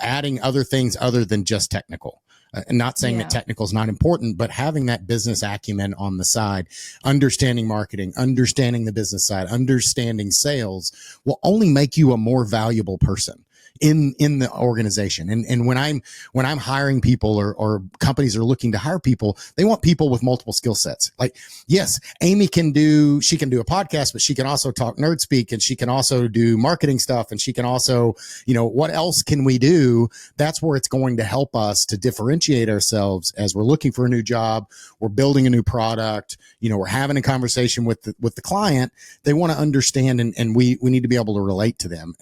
adding other things other than just technical. Not saying that technical is not important, but having that business acumen on the side, understanding marketing, understanding the business side, understanding sales will only make you a more valuable person in the organization. And when I'm hiring people or companies are looking to hire people, they want people with multiple skill sets. Like, yes, Amy can do a podcast, but she can also talk nerd speak, and she can also do marketing stuff, and she can also, what else can we do? That's where it's going to help us to differentiate ourselves as we're looking for a new job, we're building a new product, we're having a conversation with the client. They want to understand, and we need to be able to relate to them.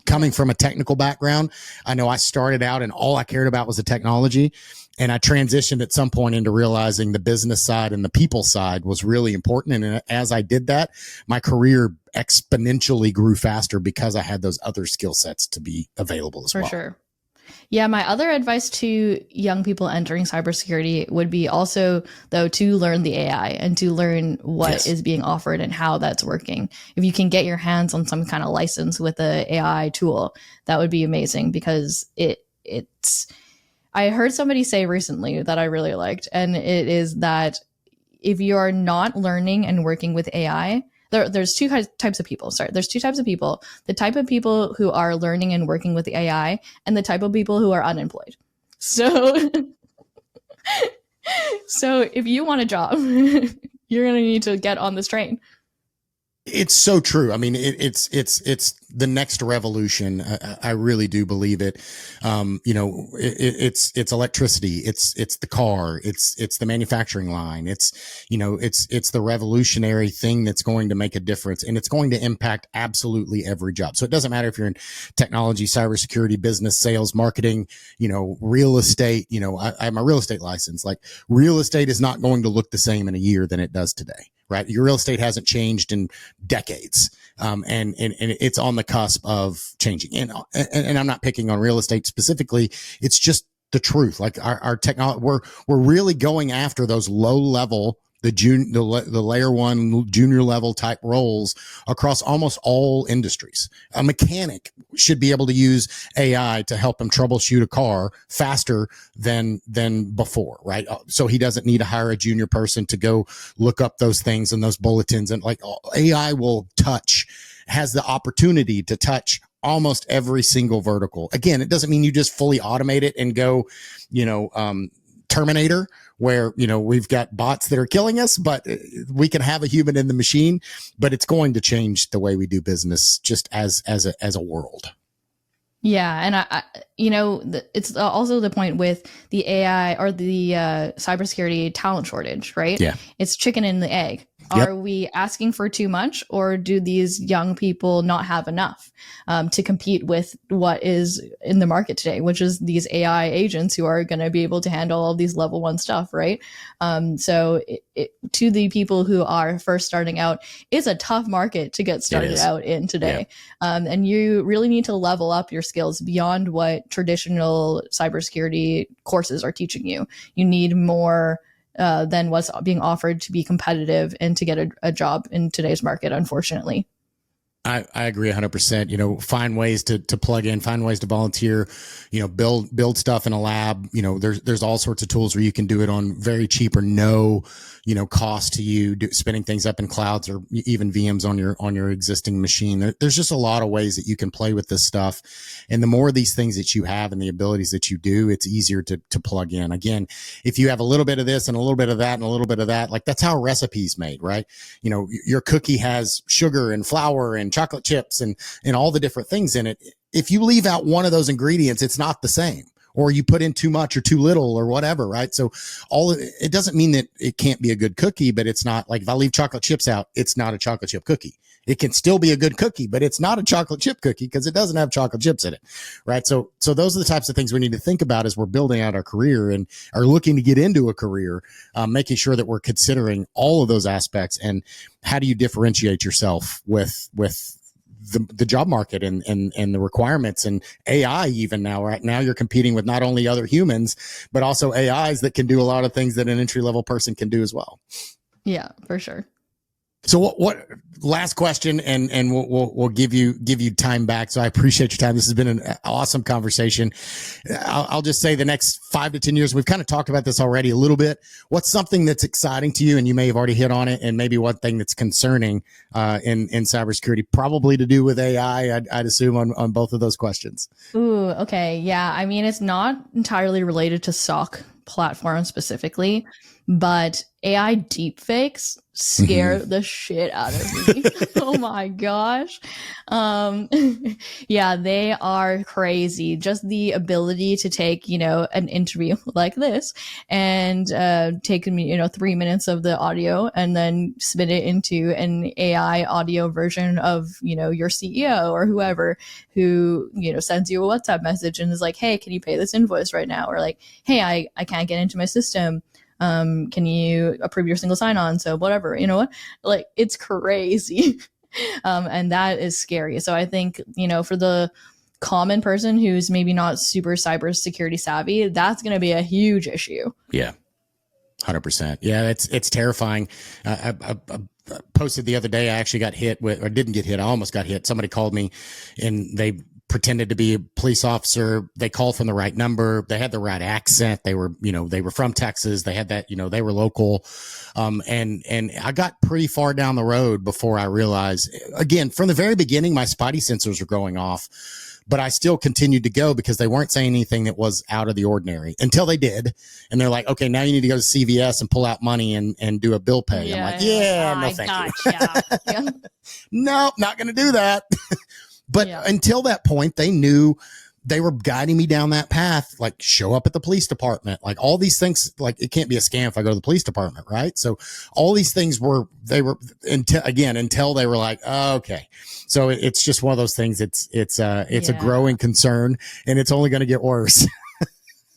Coming from a technical background, I know I started out and all I cared about was the technology. And I transitioned at some point into realizing the business side and the people side was really important. And as I did that, my career exponentially grew faster because I had those other skill sets to be available as well. For sure. Yeah, my other advice to young people entering cybersecurity would be also, though, to learn the AI and to learn what is being offered and how that's working. If you can get your hands on some kind of license with a AI tool, that would be amazing, because it's. I heard somebody say recently that I really liked, and it is that if you are not learning and working with AI, there's two types of people. There's two types of people. The type of people who are learning and working with the AI, and the type of people who are unemployed. So, so if you want a job, you're going to need to get on this train. It's so true. I mean, it's the next revolution. I really do believe it. It's electricity. It's the car. It's the manufacturing line. It's the revolutionary thing that's going to make a difference, and it's going to impact absolutely every job. So it doesn't matter if you're in technology, cybersecurity, business, sales, marketing, real estate. I have my real estate license. Like, real estate is not going to look the same in a year than it does today. Right. Your real estate hasn't changed in decades. And it's on the cusp of changing. And I'm not picking on real estate specifically. It's just the truth. Like, our technology, we're really going after those low level, the layer one, junior level type roles across almost all industries. A mechanic should be able to use AI to help him troubleshoot a car faster than before, right? So he doesn't need to hire a junior person to go look up those things and those bulletins. And like, AI has the opportunity to touch almost every single vertical. Again, it doesn't mean you just fully automate it and go, Terminator, where, we've got bots that are killing us, but we can have a human in the machine. But it's going to change the way we do business, just as a world. Yeah. And it's also the point with the AI or the cybersecurity talent shortage, right? Yeah. It's chicken and the egg. Yep. Are we asking for too much, or do these young people not have enough to compete with what is in the market today, which is these AI agents who are going to be able to handle all these level 1 stuff, right? So to the people who are first starting out, it's a tough market to get started out in today. Yeah. And you really need to level up your skills beyond what traditional cybersecurity courses are teaching you. You need more than what's being offered to be competitive and to get a job in today's market, unfortunately. I agree 100%. Find ways to plug in, find ways to volunteer, build stuff in a lab. There's all sorts of tools where you can do it on very cheap or no, cost to you, spinning things up in clouds or even VMs on your existing machine. There's just a lot of ways that you can play with this stuff. And the more of these things that you have and the abilities that you do, it's easier to plug in. Again, if you have a little bit of this and a little bit of that and a little bit of that, like, that's how a recipe's made, right? Your cookie has sugar and flour and chocolate chips and all the different things in it. If you leave out one of those ingredients, it's not the same, or you put in too much or too little or whatever, right? So it doesn't mean that it can't be a good cookie, but it's not like, if I leave chocolate chips out, it's not a chocolate chip cookie. It can still be a good cookie, but it's not a chocolate chip cookie because it doesn't have chocolate chips in it, right? So those are the types of things we need to think about as we're building out our career and are looking to get into a career, making sure that we're considering all of those aspects. And how do you differentiate yourself with the job market and the requirements and AI even now, right? Now you're competing with not only other humans, but also AIs that can do a lot of things that an entry level person can do as well. Yeah, for sure. So what last question, and we'll give you time back. So I appreciate your time. This has been an awesome conversation. I'll just say the next 5 to 10 years, we've kind of talked about this already a little bit. What's something that's exciting to you? And you may have already hit on it, and maybe one thing that's concerning in cybersecurity, probably to do with AI, I'd assume on both of those questions. Ooh, okay. Yeah. I mean, it's not entirely related to SOC platform specifically, but AI deepfakes scare the shit out of me. Oh my gosh. Yeah, they are crazy. Just the ability to take, an interview like this and take, 3 minutes of the audio and then spit it into an AI audio version of, your CEO or whoever who, sends you a WhatsApp message and is like, hey, can you pay this invoice right now? Or like, hey, I can't get into my system. Can you approve your single sign-on? So whatever, what? Like, it's crazy. And that is scary. So I think, for the common person who's maybe not super cybersecurity savvy, that's going to be a huge issue. Yeah. 100%. Yeah. It's terrifying. I posted the other day, I actually got hit with, or didn't get hit. I almost got hit. Somebody called me and they pretended to be a police officer. They called from the right number. They had the right accent. They were from Texas. They had that, they were local. And I got pretty far down the road before I realized, again, from the very beginning, my spidey sensors were going off, but I still continued to go because they weren't saying anything that was out of the ordinary until they did. And they're like, okay, now you need to go to CVS and pull out money and do a bill pay. Yeah, I'm like, no, thank you. Yeah. Nope, not going to do that. But until that point, they knew they were guiding me down that path, like show up at the police department, like all these things, like it can't be a scam if I go to the police department. Right. So all these things until they were like, oh, okay. So it's just one of those things. It's a growing concern and it's only going to get worse.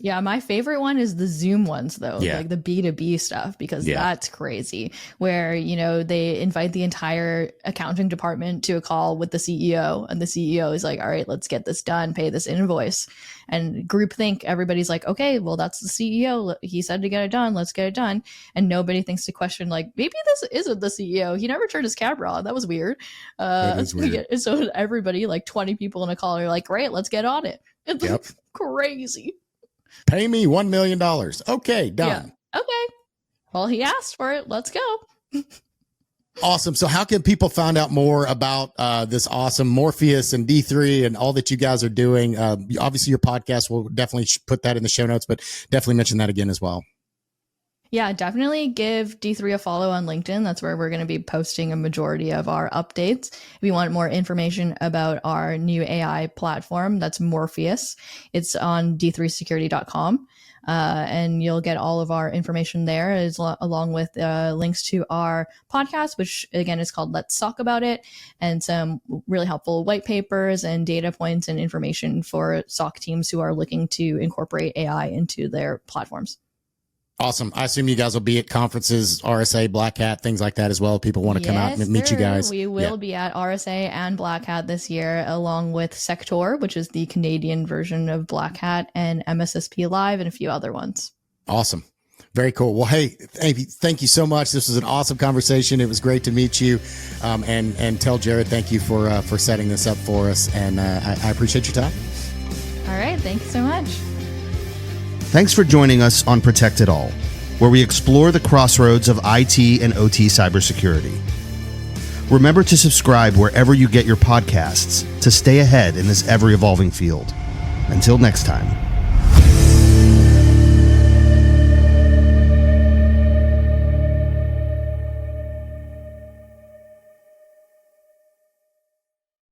Yeah, my favorite one is the Zoom ones, though, like the B2B stuff, because that's crazy, where, they invite the entire accounting department to a call with the CEO, and the CEO is like, all right, let's get this done, pay this invoice. And groupthink, everybody's like, okay, well, that's the CEO. He said to get it done. Let's get it done. And nobody thinks to question, like, maybe this isn't the CEO. He never turned his camera on. That was weird. That is weird. So everybody, like 20 people in a call, are like, great, let's get on it. It's crazy. Pay me $1 million. Okay, done. Yeah. Okay. Well, he asked for it. Let's go. Awesome. So how can people find out more about this awesome Morpheus and D3 and all that you guys are doing? Obviously, your podcast, we'll definitely put that in the show notes, but definitely mention that again as well. Yeah, definitely give D3 a follow on LinkedIn. That's where we're going to be posting a majority of our updates. If you want more information about our new AI platform, that's Morpheus. It's on d3security.com. And you'll get all of our information there, along with links to our podcast, which again is called Let's Talk About It, and some really helpful white papers and data points and information for SOC teams who are looking to incorporate AI into their platforms. Awesome. I assume you guys will be at conferences, RSA, Black Hat, things like that as well. People want to come out and meet you guys. We will be at RSA and Black Hat this year, along with Sector, which is the Canadian version of Black Hat, and MSSP Live, and a few other ones. Awesome. Very cool. Well, hey, thank you so much. This was an awesome conversation. It was great to meet you. And tell Jared, thank you for setting this up for us. And I appreciate your time. All right. Thank you so much. Thanks for joining us on Protect It All, where we explore the crossroads of IT and OT cybersecurity. Remember to subscribe wherever you get your podcasts to stay ahead in this ever-evolving field. Until next time.